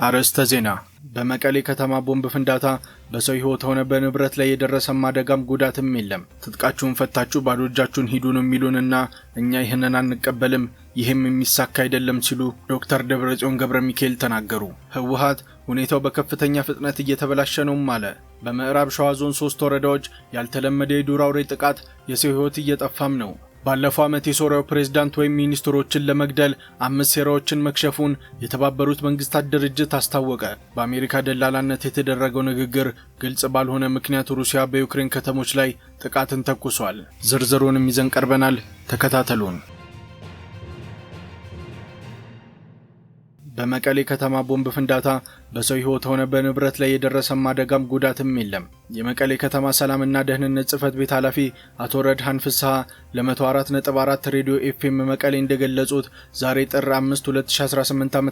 አርዕስተ ዜና። በመቀሌ ከተማ ቦምብ ፍንዳታ በሰው ሕይወት ሆነ በንብረት ላይ የደረሰ አደጋም ጉዳትም የለም። ትጥቃችሁን ፈታችሁ ባዶ እጃችሁን ሂዱ ነው የሚሉንና እኛ ይህንን አንቀበልም፣ ይህም የሚሳካ አይደለም ሲሉ ዶክተር ደብረጽዮን ገብረሚካኤል ተናገሩ። ህወሓት ሁኔታው በከፍተኛ ፍጥነት እየተበላሸ ነውም አለ። በምዕራብ ሸዋ ዞን 3 ወረዳዎች ያልተለመደ የዱር አውሬ ጥቃት የሰው ሕይወት እየጠፋም ነው። ባለፈው ዓመት የሶሪያው ፕሬዝዳንት ወይም ሚኒስትሮችን ለመግደል 5 ሴራዎችን መክሸፉን የተባበሩት መንግስታት ድርጅት አስታወቀ። በአሜሪካ ደላላነት የተደረገው ንግግር ግልጽ ባልሆነ ምክንያት ሩሲያ በዩክሬን ከተሞች ላይ ጥቃትን ተኩሷል። ዝርዝሩንም ይዘን ቀርበናል። ተከታተሉን። በመቀሌ ከተማ ቦምብ ፍንዳታ በሰው ሕይወት ሆነ በንብረት ላይ የደረሰ አደጋም ጉዳትም የለም። የመቀሌ ከተማ ሰላምና ደህንነት ጽሕፈት ቤት ኃላፊ አቶ ረድሃን ፍስሐ ለ104.4 ሬዲዮ ኤፍኤም መቀሌ እንደገለጹት ዛሬ ጥር 5 2018 ዓ.ም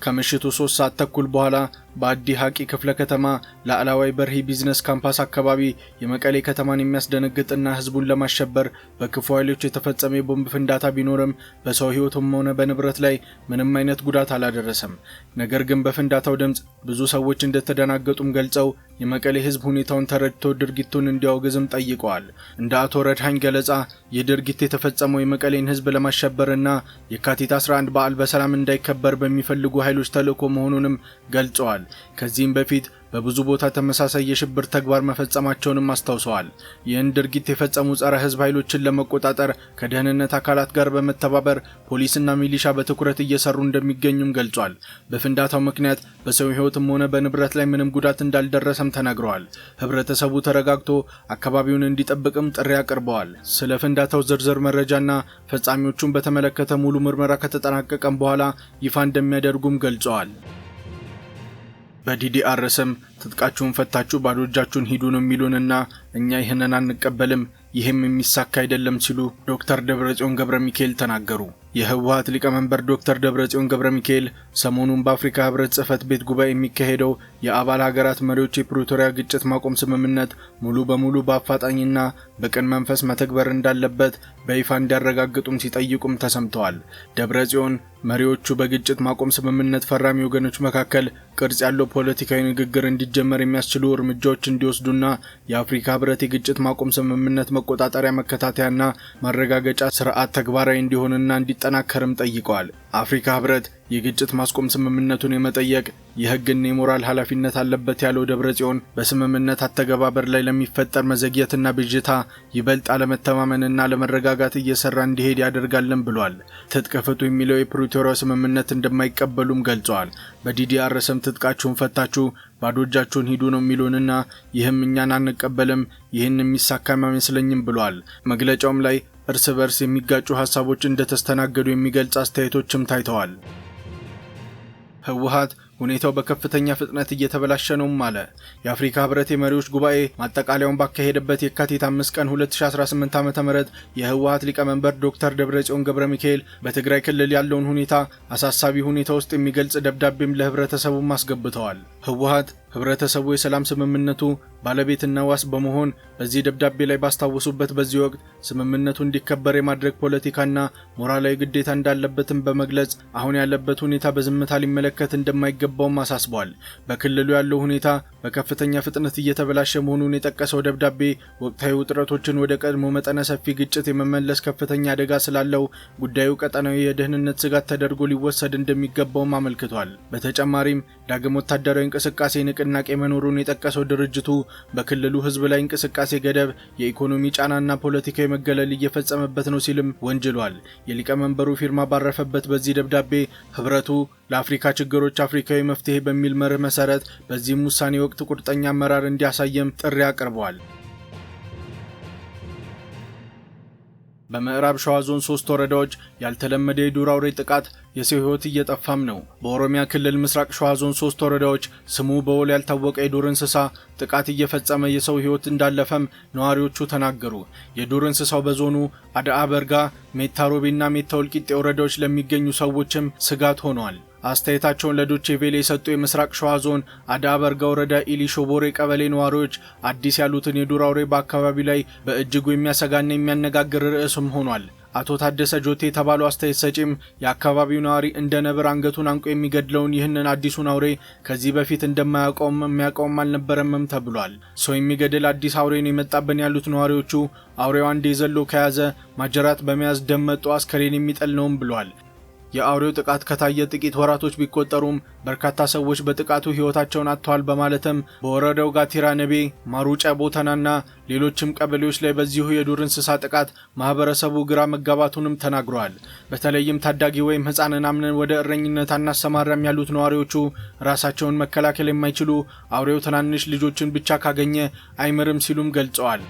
ከምሽቱ 3 ሰዓት ተኩል በኋላ በአዲ ሐቂ ክፍለ ከተማ ላዕላዋይ በርሂ ቢዝነስ ካምፓስ አካባቢ የመቀሌ ከተማን የሚያስደነግጥና ህዝቡን ለማሸበር በክፉ ኃይሎች የተፈጸመ የቦምብ ፍንዳታ ቢኖርም በሰው ሕይወትም ሆነ በንብረት ላይ ምንም አይነት ጉዳት አላደረሰም። ነገር ግን በፍንዳታው ድምጽ ብዙ ሰዎች እንደተደናገጡም ገልጸው የመቀሌ ህዝብ ሁኔታውን ተረድቶ ድርጊቱን እንዲያወግዝም ጠይቀዋል። እንደ አቶ ረድሃኝ ገለጻ ይህ ድርጊት የተፈጸመው የመቀሌን ህዝብ ለማሸበርና የካቲት 11 በዓል በሰላም እንዳይከበር በሚፈልጉ ኃይሎች ተልዕኮ መሆኑንም ገልጸዋል። ከዚህም በፊት በብዙ ቦታ ተመሳሳይ የሽብር ተግባር መፈጸማቸውንም አስታውሰዋል። ይህን ድርጊት የፈጸሙ ጸረ ህዝብ ኃይሎችን ለመቆጣጠር ከደህንነት አካላት ጋር በመተባበር ፖሊስና ሚሊሻ በትኩረት እየሰሩ እንደሚገኙም ገልጿል። በፍንዳታው ምክንያት በሰው ሕይወትም ሆነ በንብረት ላይ ምንም ጉዳት እንዳልደረሰም ተናግረዋል። ህብረተሰቡ ተረጋግቶ አካባቢውን እንዲጠብቅም ጥሪ አቅርበዋል። ስለ ፍንዳታው ዝርዝር መረጃና ፈጻሚዎቹን በተመለከተ ሙሉ ምርመራ ከተጠናቀቀም በኋላ ይፋ እንደሚያደርጉም ገልጸዋል። በዲዲአር ስም ትጥቃችሁን ፈታችሁ ባዶ እጃችሁን ሂዱ ነው የሚሉንና እኛ ይህንን አንቀበልም፣ ይህም የሚሳካ አይደለም ሲሉ ዶክተር ደብረጽዮን ገብረሚካኤል ተናገሩ። የህወሓት ሊቀመንበር ዶክተር ደብረጽዮን ገብረሚካኤል ሰሞኑን በአፍሪካ ህብረት ጽሕፈት ቤት ጉባኤ የሚካሄደው የአባል ሀገራት መሪዎች የፕሪቶሪያ ግጭት ማቆም ስምምነት ሙሉ በሙሉ በአፋጣኝና በቅን መንፈስ መተግበር እንዳለበት በይፋ እንዲያረጋግጡም ሲጠይቁም ተሰምተዋል። ደብረጽዮን መሪዎቹ በግጭት ማቆም ስምምነት ፈራሚ ወገኖች መካከል ቅርጽ ያለው ፖለቲካዊ ንግግር እንዲጀመር የሚያስችሉ እርምጃዎች እንዲወስዱና የአፍሪካ ህብረት የግጭት ማቆም ስምምነት መቆጣጠሪያ መከታተያና ማረጋገጫ ስርዓት ተግባራዊ እንዲሆንና እንዲጠናከርም ጠይቀዋል። አፍሪካ ህብረት የግጭት ማስቆም ስምምነቱን የመጠየቅ የህግና የሞራል ኃላፊነት አለበት ያለው ደብረጽዮን በስምምነት አተገባበር ላይ ለሚፈጠር መዘግየትና ብዥታ ይበልጥ አለመተማመንና ለመረጋጋት እየሰራ እንዲሄድ ያደርጋልን ብሏል። ትጥቅ ፍቱ የሚለው የፕሪቶሪያ ስምምነት እንደማይቀበሉም ገልጸዋል። በዲዲአር ስም ትጥቃችሁን ፈታችሁ ባዶ እጃችሁን ሂዱ ነው የሚሉንና ይህም እኛን አንቀበልም፣ ይህን የሚሳካም አይመስለኝም ብሏል። መግለጫውም ላይ እርስ በርስ የሚጋጩ ሐሳቦች እንደተስተናገዱ የሚገልጽ አስተያየቶችም ታይተዋል። ህወሓት ሁኔታው በከፍተኛ ፍጥነት እየተበላሸ ነውም አለ። የአፍሪካ ህብረት የመሪዎች ጉባኤ ማጠቃለያውን ባካሄደበት የካቲት 5 ቀን 2018 ዓ.ም የህወሓት ሊቀመንበር ዶክተር ደብረጽዮን ገብረሚካኤል በትግራይ ክልል ያለውን ሁኔታ አሳሳቢ ሁኔታ ውስጥ የሚገልጽ ደብዳቤም ለህብረተሰቡም አስገብተዋል። ህወሓት ህብረተሰቡ የሰላም ስምምነቱ ባለቤትና ዋስ በመሆን በዚህ ደብዳቤ ላይ ባስታወሱበት በዚህ ወቅት ስምምነቱ እንዲከበር የማድረግ ፖለቲካና ሞራላዊ ግዴታ እንዳለበትም በመግለጽ አሁን ያለበት ሁኔታ በዝምታ ሊመለከት እንደማይገባውም አሳስቧል። በክልሉ ያለው ሁኔታ በከፍተኛ ፍጥነት እየተበላሸ መሆኑን የጠቀሰው ደብዳቤ ወቅታዊ ውጥረቶችን ወደ ቀድሞ መጠነ ሰፊ ግጭት የመመለስ ከፍተኛ አደጋ ስላለው ጉዳዩ ቀጠናዊ የደህንነት ስጋት ተደርጎ ሊወሰድ እንደሚገባውም አመልክቷል። በተጨማሪም ዳግም ወታደራዊ እንቅስቃሴ ንቅናቄ መኖሩን የጠቀሰው ድርጅቱ በክልሉ ህዝብ ላይ እንቅስቃሴ ገደብ፣ የኢኮኖሚ ጫናና ፖለቲካዊ መገለል እየፈጸመበት ነው ሲልም ወንጅሏል። የሊቀመንበሩ ፊርማ ባረፈበት በዚህ ደብዳቤ ህብረቱ ለአፍሪካ ችግሮች አፍሪካዊ መፍትሄ በሚል መርህ መሰረት በዚህም ውሳኔ ወቅት ቁርጠኛ አመራር እንዲያሳየም ጥሪ አቅርበዋል። በምዕራብ ሸዋ ዞን 3 ወረዳዎች ያልተለመደ የዱር አውሬ ጥቃት የሰው ሕይወት እየጠፋም ነው። በኦሮሚያ ክልል ምስራቅ ሸዋ ዞን 3 ወረዳዎች ስሙ በውል ያልታወቀ የዱር እንስሳ ጥቃት እየፈጸመ የሰው ሕይወት እንዳለፈም ነዋሪዎቹ ተናገሩ። የዱር እንስሳው በዞኑ አዳአ በርጋ፣ ሜታ ሮቢና ሜታ ወልቂጤ ወረዳዎች ለሚገኙ ሰዎችም ስጋት ሆኗል። አስተያየታቸውን ለዶቼ ቬለ የሰጡ የምስራቅ ሸዋ ዞን አዳአ በርጋ ወረዳ ኢሊ ሾቦሬ ቀበሌ ነዋሪዎች አዲስ ያሉትን የዱር አውሬ በአካባቢው ላይ በእጅጉ የሚያሰጋና የሚያነጋግር ርዕስም ሆኗል። አቶ ታደሰ ጆቴ የተባሉ አስተያየት ሰጪም የአካባቢው ነዋሪ እንደ ነብር አንገቱን አንቆ የሚገድለውን ይህንን አዲሱን አውሬ ከዚህ በፊት እንደማያውቀውም የሚያውቀውም አልነበረምም ተብሏል። ሰው የሚገድል አዲስ አውሬን የመጣብን ያሉት ነዋሪዎቹ አውሬው አንዴ ዘሎ ከያዘ ማጀራት በመያዝ ደም መጦ አስከሬን የሚጠል ነውም ብሏል። የአውሬው ጥቃት ከታየ ጥቂት ወራቶች ቢቆጠሩም በርካታ ሰዎች በጥቃቱ ህይወታቸውን አጥተዋል በማለትም በወረዳው ጋቲራ ነቤ፣ ማሩጫ ቦተናና ሌሎችም ቀበሌዎች ላይ በዚሁ የዱር እንስሳ ጥቃት ማህበረሰቡ ግራ መጋባቱንም ተናግረዋል። በተለይም ታዳጊ ወይም ህፃንን አምነን ወደ እረኝነት አናሰማራም ያሉት ነዋሪዎቹ ራሳቸውን መከላከል የማይችሉ አውሬው ትናንሽ ልጆችን ብቻ ካገኘ አይምርም ሲሉም ገልጸዋል።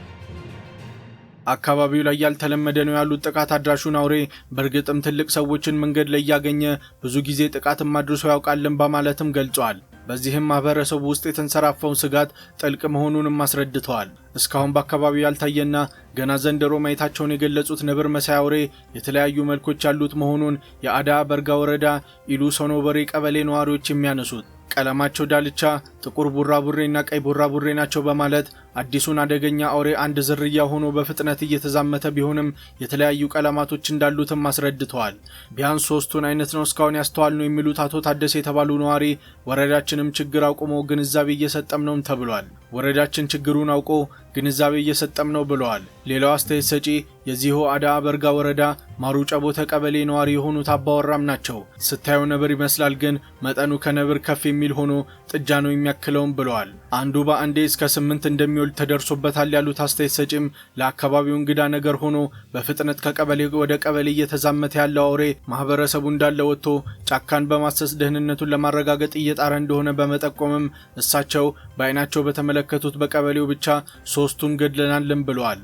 አካባቢው ላይ ያልተለመደ ነው ያሉት ጥቃት አድራሹን አውሬ በእርግጥም ትልቅ ሰዎችን መንገድ ላይ ያገኘ ብዙ ጊዜ ጥቃትም አድርሶ ያውቃልን በማለትም ገልጸዋል። በዚህም ማህበረሰቡ ውስጥ የተንሰራፋውን ስጋት ጥልቅ መሆኑንም አስረድተዋል። እስካሁን በአካባቢው ያልታየና ገና ዘንድሮ ማየታቸውን የገለጹት ነብር መሳይ አውሬ የተለያዩ መልኮች ያሉት መሆኑን የአዳ በርጋ ወረዳ ኢሉ ሶኖበሬ ቀበሌ ነዋሪዎች የሚያነሱት ቀለማቸው ዳልቻ፣ ጥቁር ቡራቡሬና ቀይ ቡራቡሬ ናቸው በማለት አዲሱን አደገኛ አውሬ አንድ ዝርያ ሆኖ በፍጥነት እየተዛመተ ቢሆንም የተለያዩ ቀለማቶች እንዳሉትም አስረድተዋል። ቢያንስ 3ቱን አይነት ነው እስካሁን ያስተዋል ነው የሚሉት አቶ ታደሰ የተባሉ ነዋሪ ወረዳችንም ችግር አቁሞ ግንዛቤ እየሰጠም ነው ተብሏል። ወረዳችን ችግሩን አውቆ ግንዛቤ እየሰጠም ነው ብለዋል። ሌላው አስተያየት ሰጪ የዚሁ አዳ በርጋ ወረዳ ማሩጫ ቦተ ቀበሌ ነዋሪ የሆኑት አባወራም ናቸው። ስታየው ነብር ይመስላል፣ ግን መጠኑ ከነብር ከፍ የሚል ሆኖ ጥጃ ነው የሚያክለውም ብለዋል። አንዱ በአንዴ እስከ 8 እንደሚወልድ ተደርሶበታል ያሉት አስተያየት ሰጪም ለአካባቢው እንግዳ ነገር ሆኖ በፍጥነት ከቀበሌ ወደ ቀበሌ እየተዛመተ ያለው አውሬ ማህበረሰቡ እንዳለ ወጥቶ ጫካን በማሰስ ደህንነቱን ለማረጋገጥ እየጣረ እንደሆነ በመጠቆምም እሳቸው በአይናቸው በተመለከቱት በቀበሌው ብቻ 3ቱን ገድለናልም ብለዋል።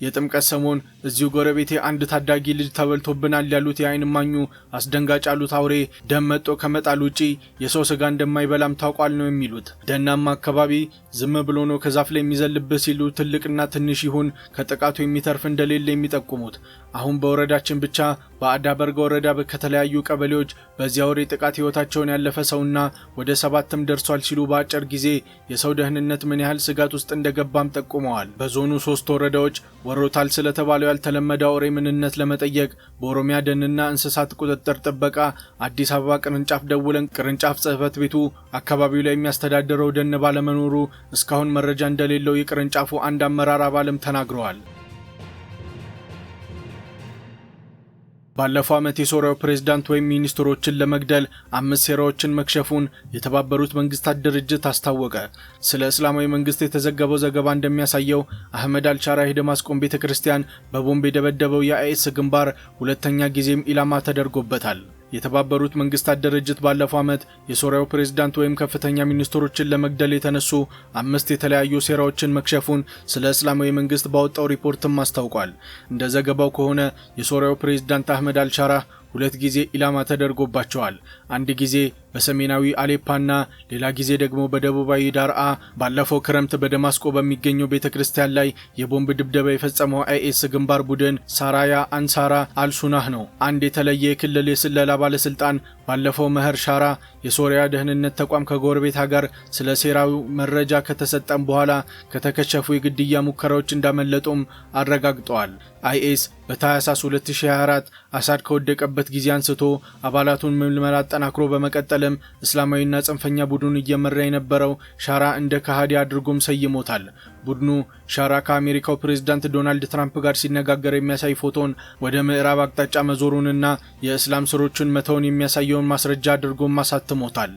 የጥምቀት ሰሞን እዚሁ ጎረቤቴ አንድ ታዳጊ ልጅ ተበልቶብናል ያሉት የአይን እማኙ አስደንጋጭ ያሉት አውሬ ደም መጦ ከመጣል ውጪ የሰው ስጋ እንደማይበላም ታውቋል ነው የሚሉት። ደናማ አካባቢ ዝም ብሎ ነው ከዛፍ ላይ የሚዘልብህ ሲሉ ትልቅና ትንሽ ይሁን ከጥቃቱ የሚተርፍ እንደሌለ የሚጠቁሙት አሁን በወረዳችን ብቻ በአዳ በርጋ ወረዳ ከተለያዩ ቀበሌዎች በዚህ አውሬ ጥቃት ህይወታቸውን ያለፈ ሰውና ወደ 7ም ደርሷል ሲሉ በአጭር ጊዜ የሰው ደህንነት ምን ያህል ስጋት ውስጥ እንደገባም ጠቁመዋል። በዞኑ 3 ወረዳዎች ወሮታል ስለተባለው ያልተለመደ አውሬ ምንነት ለመጠየቅ በኦሮሚያ ደንና እንስሳት ቁጥጥር ጥበቃ አዲስ አበባ ቅርንጫፍ ደውለን ቅርንጫፍ ጽህፈት ቤቱ አካባቢው ላይ የሚያስተዳድረው ደን ባለመኖሩ እስካሁን መረጃ እንደሌለው የቅርንጫፉ አንድ አመራር አባልም ተናግረዋል። ባለፈው ዓመት የሶሪያው ፕሬዝዳንት ወይም ሚኒስትሮችን ለመግደል 5 ሴራዎችን መክሸፉን የተባበሩት መንግስታት ድርጅት አስታወቀ። ስለ እስላማዊ መንግስት የተዘገበው ዘገባ እንደሚያሳየው አህመድ አልሻራ የደማስቆን ቤተክርስቲያን በቦምብ የደበደበው የአይኤስ ግንባር ሁለተኛ ጊዜም ኢላማ ተደርጎበታል። የተባበሩት መንግስታት ድርጅት ባለፈው ዓመት የሶሪያው ፕሬዝዳንት ወይም ከፍተኛ ሚኒስትሮችን ለመግደል የተነሱ 5 የተለያዩ ሴራዎችን መክሸፉን ስለ እስላማዊ መንግስት ባወጣው ሪፖርትም አስታውቋል። እንደ ዘገባው ከሆነ የሶሪያው ፕሬዝዳንት አህመድ አልሻራ 2 ጊዜ ኢላማ ተደርጎባቸዋል። አንድ ጊዜ በሰሜናዊ አሌፓና ሌላ ጊዜ ደግሞ በደቡባዊ ዳርአ። ባለፈው ክረምት በደማስቆ በሚገኘው ቤተክርስቲያን ላይ የቦምብ ድብደባ የፈጸመው አይኤስ ግንባር ቡድን ሳራያ አንሳራ አልሱናህ ነው። አንድ የተለየ የክልል የስለላ ባለስልጣን ባለፈው መኸር ሻራ የሶሪያ ደህንነት ተቋም ከጎረቤት ሀገር ስለ ሴራው መረጃ ከተሰጠም በኋላ ከተከሸፉ የግድያ ሙከራዎች እንዳመለጡም አረጋግጠዋል። አይኤስ በታህሳስ 2024 አሳድ ከወደቀበት ጊዜ አንስቶ አባላቱን ምልመላ አጠናክሮ በመቀጠልም እስላማዊና ጽንፈኛ ቡድኑን እየመራ የነበረው ሻራ እንደ ከሃዲ አድርጎም ሰይሞታል። ቡድኑ ሻራ ከአሜሪካው ፕሬዝዳንት ዶናልድ ትራምፕ ጋር ሲነጋገር የሚያሳይ ፎቶን ወደ ምዕራብ አቅጣጫ መዞሩንና የእስላም ስሮችን መተውን የሚያሳየውን ማስረጃ አድርጎም አሳትሞታል።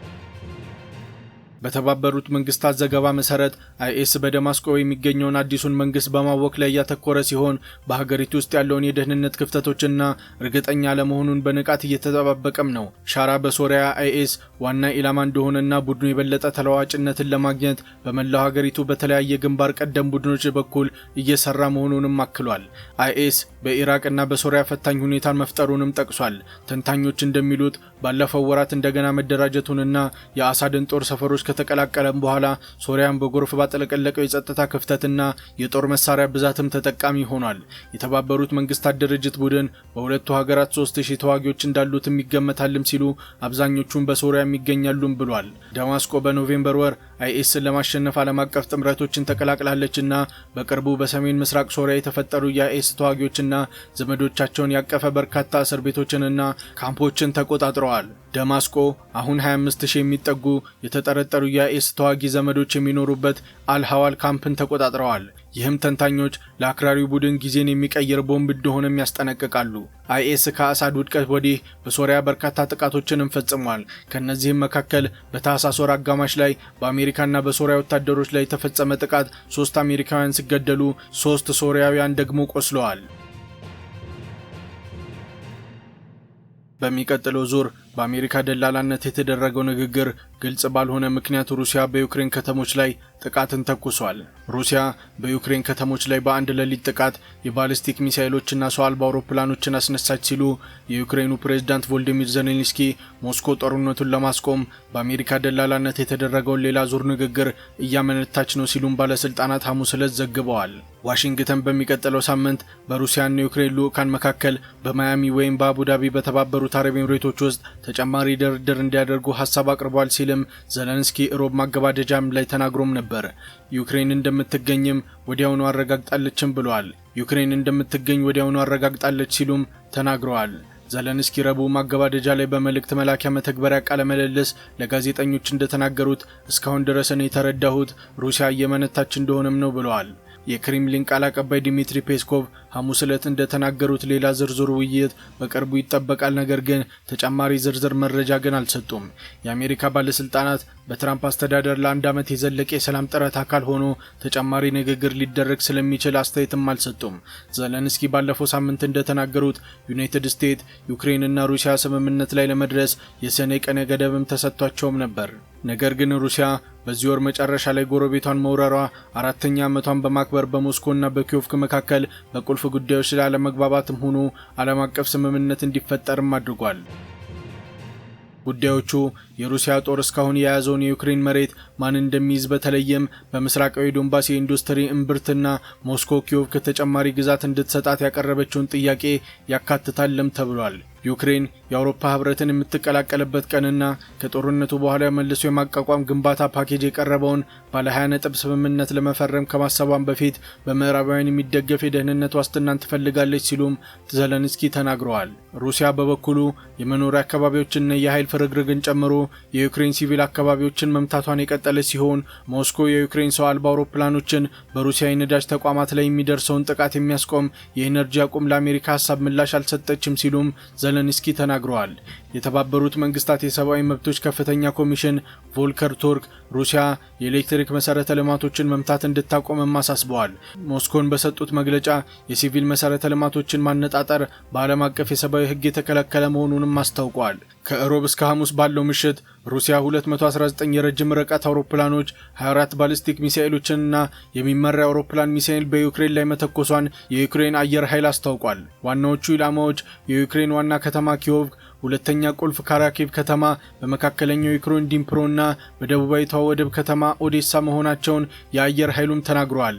በተባበሩት መንግስታት ዘገባ መሰረት አይኤስ በደማስቆ የሚገኘውን አዲሱን መንግስት በማወክ ላይ ያተኮረ ሲሆን በሀገሪቱ ውስጥ ያለውን የደህንነት ክፍተቶችና እርግጠኛ ለመሆኑን በንቃት እየተጠባበቀም ነው። ሻራ በሶሪያ አይኤስ ዋና ኢላማ እንደሆነና ቡድኑ የበለጠ ተለዋዋጭነትን ለማግኘት በመላው ሀገሪቱ በተለያየ ግንባር ቀደም ቡድኖች በኩል እየሰራ መሆኑንም አክሏል። አይኤስ በኢራቅና በሶሪያ ፈታኝ ሁኔታን መፍጠሩንም ጠቅሷል። ተንታኞች እንደሚሉት ባለፈው ወራት እንደገና መደራጀቱንና የአሳድን ጦር ሰፈሮች ከተቀላቀለም በኋላ ሶሪያን በጎርፍ ባጠለቀለቀው የጸጥታ ክፍተትና የጦር መሳሪያ ብዛትም ተጠቃሚ ሆኗል። የተባበሩት መንግስታት ድርጅት ቡድን በሁለቱ ሀገራት 3000 ተዋጊዎች እንዳሉትም ይገመታልም ሲሉ አብዛኞቹም በሶሪያ የሚገኛሉም ብሏል። ደማስቆ በኖቬምበር ወር አይኤስን ለማሸነፍ ዓለም አቀፍ ጥምረቶችን ተቀላቅላለችና በቅርቡ በሰሜን ምስራቅ ሶሪያ የተፈጠሩ የአይኤስ ተዋጊዎችና ዘመዶቻቸውን ያቀፈ በርካታ እስር ቤቶችንና ካምፖችን ተቆጣጥረዋል። ደማስቆ አሁን 25000 የሚጠጉ የተጠረጠሩ የአይኤስ ተዋጊ ዘመዶች የሚኖሩበት አልሐዋል ካምፕን ተቆጣጥረዋል። ይህም ተንታኞች ለአክራሪው ቡድን ጊዜን የሚቀይር ቦምብ እንደሆነም ያስጠነቅቃሉ። አይኤስ ከአሳድ ውድቀት ወዲህ በሶሪያ በርካታ ጥቃቶችን ፈጽሟል። ከነዚህም መካከል በታህሳስ ወር አጋማሽ ላይ በአሜሪካና በሶሪያ ወታደሮች ላይ የተፈጸመ ጥቃት 3 አሜሪካውያን ሲገደሉ 3 ሶሪያውያን ደግሞ ቆስለዋል። በሚቀጥለው ዙር በአሜሪካ ደላላነት የተደረገው ንግግር ግልጽ ባልሆነ ምክንያት ሩሲያ በዩክሬን ከተሞች ላይ ጥቃትን ተኩሷል። ሩሲያ በዩክሬን ከተሞች ላይ በአንድ ሌሊት ጥቃት የባሊስቲክ ሚሳኤሎችና ሰው አልባ አውሮፕላኖችን አስነሳች ሲሉ የዩክሬኑ ፕሬዝዳንት ቮሎዲሚር ዜሌንስኪ ሞስኮ ጦርነቱን ለማስቆም በአሜሪካ ደላላነት የተደረገውን ሌላ ዙር ንግግር እያመነታች ነው ሲሉም ባለስልጣናት ሐሙስ ዕለት ዘግበዋል። ዋሽንግተን በሚቀጥለው ሳምንት በሩሲያና ዩክሬን ልዑካን መካከል በማያሚ ወይም በአቡዳቢ በተባበሩት አረብ ኤሚሬቶች ውስጥ ተጨማሪ ድርድር እንዲያደርጉ ሐሳብ አቅርቧል ሲልም ዜሌንስኪ ሮብ ማገባደጃም ላይ ተናግሮም ነበር። ዩክሬን እንደምትገኝም ወዲያውኑ አረጋግጣለችም ብለዋል። ዩክሬን እንደምትገኝ ወዲያውኑ አረጋግጣለች ሲሉም ተናግረዋል። ዜሌንስኪ ረቡዕ ማገባደጃ ላይ በመልእክት መላኪያ መተግበሪያ ቃለ ምልልስ ለጋዜጠኞች እንደተናገሩት እስካሁን ድረስ እኔ የተረዳሁት ሩሲያ እየመነታች እንደሆነም ነው ብለዋል። የክሬምሊን ቃል አቀባይ ዲሚትሪ ፔስኮቭ ሐሙስ ዕለት እንደተናገሩት ሌላ ዝርዝር ውይይት በቅርቡ ይጠበቃል፣ ነገር ግን ተጨማሪ ዝርዝር መረጃ ግን አልሰጡም። የአሜሪካ ባለስልጣናት በትራምፕ አስተዳደር ለአንድ ዓመት የዘለቀ የሰላም ጥረት አካል ሆኖ ተጨማሪ ንግግር ሊደረግ ስለሚችል አስተያየትም አልሰጡም። ዜሌንስኪ ባለፈው ሳምንት እንደተናገሩት ዩናይትድ ስቴትስ ዩክሬንና ሩሲያ ስምምነት ላይ ለመድረስ የሰኔ ቀነ ገደብም ተሰጥቷቸውም ነበር። ነገር ግን ሩሲያ በዚህ ወር መጨረሻ ላይ ጎረቤቷን መውረሯ አራተኛ ዓመቷን በማክበር በሞስኮና በኪየቭ መካከል በቁልፍ ጉዳዮች ላይ አለመግባባትም ሆኖ ዓለም አቀፍ ስምምነት እንዲፈጠርም አድርጓል። ጉዳዮቹ የሩሲያ ጦር እስካሁን የያዘውን የዩክሬን መሬት ማን እንደሚይዝ በተለይም በምስራቃዊ ዶንባስ የኢንዱስትሪ እምብርትና ሞስኮ ኪየቭ ከተጨማሪ ግዛት እንድትሰጣት ያቀረበችውን ጥያቄ ያካትታልም ተብሏል። ዩክሬን የአውሮፓ ህብረትን የምትቀላቀልበት ቀንና ከጦርነቱ በኋላ መልሶ የማቋቋም ግንባታ ፓኬጅ የቀረበውን ባለ 20 ነጥብ ስምምነት ለመፈረም ከማሰቧን በፊት በምዕራባውያን የሚደገፍ የደህንነት ዋስትናን ትፈልጋለች ሲሉም ዜሌንስኪ ተናግረዋል። ሩሲያ በበኩሉ የመኖሪያ አካባቢዎችና የኃይል ፍርግርግን ጨምሮ የዩክሬን ሲቪል አካባቢዎችን መምታቷን የቀጠለች ሲሆን ሞስኮ የዩክሬን ሰው አልባ አውሮፕላኖችን በሩሲያ የነዳጅ ተቋማት ላይ የሚደርሰውን ጥቃት የሚያስቆም የኤነርጂ አቁም ለአሜሪካ ሀሳብ ምላሽ አልሰጠችም ሲሉም ዜሌንስኪ ተናግረዋል። የተባበሩት መንግስታት የሰብአዊ መብቶች ከፍተኛ ኮሚሽን ቮልከር ቱርክ ሩሲያ የኤሌክትሪክ መሰረተ ልማቶችን መምታት እንድታቆም አሳስበዋል። ሞስኮን በሰጡት መግለጫ የሲቪል መሰረተ ልማቶችን ማነጣጠር በዓለም አቀፍ የሰብአዊ ሕግ የተከለከለ መሆኑንም አስታውቀዋል። ከሮብ እስከ ሐሙስ ባለው ምሽት ሩሲያ 219 የረጅም ርቀት አውሮፕላኖች 24 ባሊስቲክ ሚሳኤሎችንና የሚመራ አውሮፕላን ሚሳኤል በዩክሬን ላይ መተኮሷን የዩክሬን አየር ኃይል አስታውቋል። ዋናዎቹ ኢላማዎች የዩክሬን ዋና ከተማ ኪየቭ፣ ሁለተኛ ቁልፍ ካራኪቭ ከተማ፣ በመካከለኛው ዩክሬን ዲምፕሮና በደቡባዊቷ ወደብ ከተማ ኦዴሳ መሆናቸውን የአየር ኃይሉም ተናግረዋል።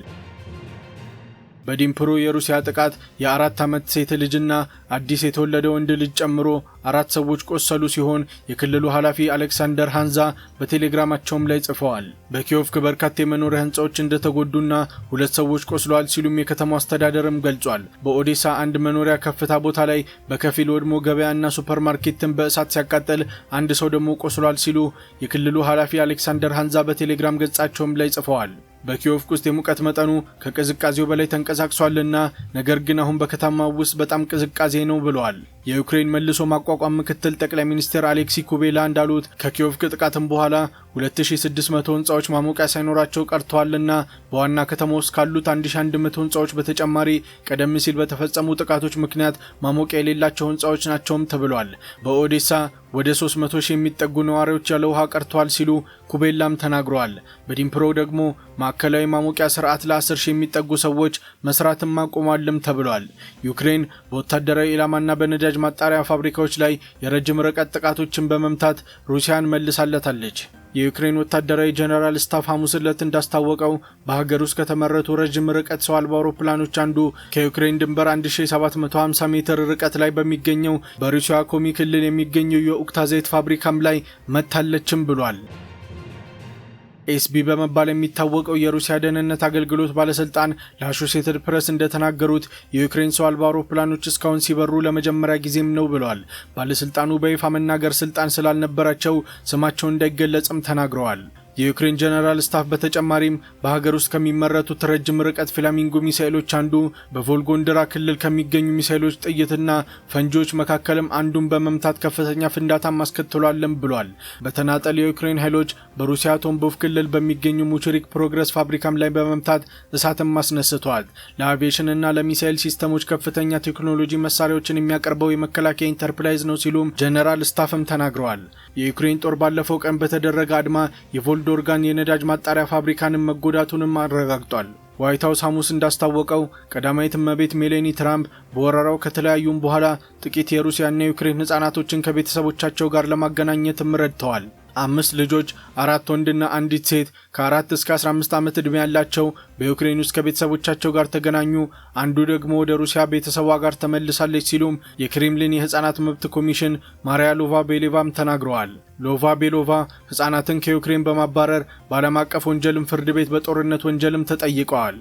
በዲምፕሮ የሩሲያ ጥቃት የ4 ዓመት ሴት ልጅና አዲስ የተወለደ ወንድ ልጅ ጨምሮ 4 ሰዎች ቆሰሉ ሲሆን የክልሉ ኃላፊ አሌክሳንደር ሃንዛ በቴሌግራማቸውም ላይ ጽፈዋል። በኪየቭ በርካታ የመኖሪያ ህንጻዎች እንደተጎዱና 2 ሰዎች ቆስለዋል ሲሉም የከተማው አስተዳደርም ገልጿል። በኦዴሳ አንድ መኖሪያ ከፍታ ቦታ ላይ በከፊል ወድሞ ገበያና ሱፐርማርኬትን በእሳት ሲያቃጠል አንድ ሰው ደግሞ ቆስሏል ሲሉ የክልሉ ኃላፊ አሌክሳንደር ሃንዛ በቴሌግራም ገጻቸውም ላይ ጽፈዋል። በኪየቭ ውስጥ የሙቀት መጠኑ ከቅዝቃዜው በላይ ተንቀሳቅሷልና ነገር ግን አሁን በከተማው ውስጥ በጣም ቅዝቃዜ ነው ብለዋል። የዩክሬን መልሶ ማቋቋም ምክትል ጠቅላይ ሚኒስትር አሌክሲ ኩቤላ እንዳሉት ከኪየቭ ጥቃትም በኋላ 2600 ህንጻዎች ማሞቂያ ሳይኖራቸው ቀርተዋልና በዋና ከተማ ውስጥ ካሉት 1100 ህንጻዎች በተጨማሪ ቀደም ሲል በተፈጸሙ ጥቃቶች ምክንያት ማሞቂያ የሌላቸው ህንጻዎች ናቸውም ተብሏል። በኦዴሳ ወደ 300,000 የሚጠጉ ነዋሪዎች ያለ ውሃ ቀርተዋል ሲሉ ኩቤላም ተናግረዋል። በዲምፕሮ ደግሞ ማዕከላዊ ማሞቂያ ስርዓት ለ10,000 የሚጠጉ ሰዎች መስራትም አቆሟልም ተብሏል። ዩክሬን በወታደራዊ ኢላማና በነዳጅ ማጣሪያ ፋብሪካዎች ላይ የረጅም ርቀት ጥቃቶችን በመምታት ሩሲያን መልሳለታለች። የዩክሬን ወታደራዊ ጀነራል ስታፍ ሐሙስ ዕለት እንዳስታወቀው በሀገር ውስጥ ከተመረቱ ረጅም ርቀት ሰው አልባ አውሮፕላኖች አንዱ ከዩክሬን ድንበር 1750 ሜትር ርቀት ላይ በሚገኘው በሩሲያ ኮሚ ክልል የሚገኘው የኡክታዜት ፋብሪካም ላይ መታለችም ብሏል። ኤስቢ በመባል የሚታወቀው የሩሲያ ደህንነት አገልግሎት ባለስልጣን ለአሶሺየትድ ፕሬስ እንደተናገሩት የዩክሬን ሰው አልባ አውሮፕላኖች እስካሁን ሲበሩ ለመጀመሪያ ጊዜም ነው ብለዋል። ባለስልጣኑ በይፋ መናገር ስልጣን ስላልነበራቸው ስማቸው እንዳይገለጽም ተናግረዋል። የዩክሬን ጀነራል ስታፍ በተጨማሪም በሀገር ውስጥ ከሚመረቱት ረጅም ርቀት ፍላሚንጎ ሚሳኤሎች አንዱ በቮልጎንድራ ክልል ከሚገኙ ሚሳኤሎች ጥይትና ፈንጂዎች መካከልም አንዱን በመምታት ከፍተኛ ፍንዳታ ማስከትሏልም ብሏል። በተናጠል የዩክሬን ኃይሎች በሩሲያ ቶምቦቭ ክልል በሚገኙ ሙችሪክ ፕሮግረስ ፋብሪካም ላይ በመምታት እሳትም አስነስተዋል። ለአቪዬሽንና ለሚሳኤል ሲስተሞች ከፍተኛ ቴክኖሎጂ መሳሪያዎችን የሚያቀርበው የመከላከያ ኢንተርፕራይዝ ነው ሲሉም ጀነራል ስታፍም ተናግረዋል። የዩክሬን ጦር ባለፈው ቀን በተደረገ አድማ የቮልዶርጋን የነዳጅ ማጣሪያ ፋብሪካንም መጎዳቱንም አረጋግጧል። ዋይት ሃውስ ሐሙስ እንዳስታወቀው ቀዳማዊት እመቤት ሜላኒ ትራምፕ በወረራው ከተለያዩም በኋላ ጥቂት የሩሲያና የዩክሬን ህጻናቶችን ከቤተሰቦቻቸው ጋር ለማገናኘትም ረድተዋል። 5 ልጆች፣ 4 ወንድና አንዲት ሴት ከ4 እስከ 15 ዓመት ዕድሜ ያላቸው በዩክሬን ውስጥ ከቤተሰቦቻቸው ጋር ተገናኙ። አንዱ ደግሞ ወደ ሩሲያ ቤተሰቧ ጋር ተመልሳለች ሲሉም የክሬምሊን የህፃናት መብት ኮሚሽን ማሪያ ሎቫ-ቤሎቫም ተናግረዋል። ሎቫ-ቤሎቫ ህፃናትን ከዩክሬን በማባረር በዓለም አቀፍ ወንጀልም ፍርድ ቤት በጦርነት ወንጀልም ተጠይቀዋል።